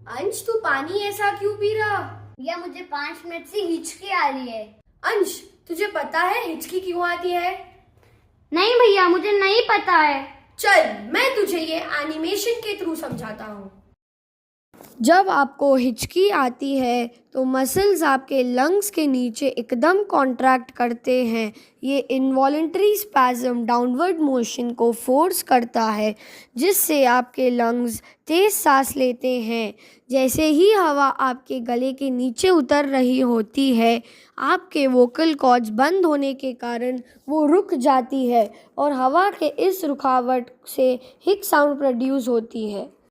अंश, तू पानी ऐसा क्यों पी रहा? भैया मुझे 5 मिनट से हिचकी आ रही है। अंश, तुझे पता है हिचकी क्यों आती है? नहीं भैया, मुझे नहीं पता है। चल, मैं तुझे ये एनिमेशन के थ्रू समझाता हूँ। जब आपको हिचकी आती है तो मसल्स आपके लंग्स के नीचे एकदम कॉन्ट्रैक्ट करते हैं। ये इनवॉलेंटरी स्पैज़म डाउनवर्ड मोशन को फोर्स करता है, जिससे आपके लंग्स तेज़ सांस लेते हैं। जैसे ही हवा आपके गले के नीचे उतर रही होती है, आपके वोकल कॉर्ड्स बंद होने के कारण वो रुक जाती है और हवा के इस रुकावट से हिक साउंड प्रोड्यूस होती है।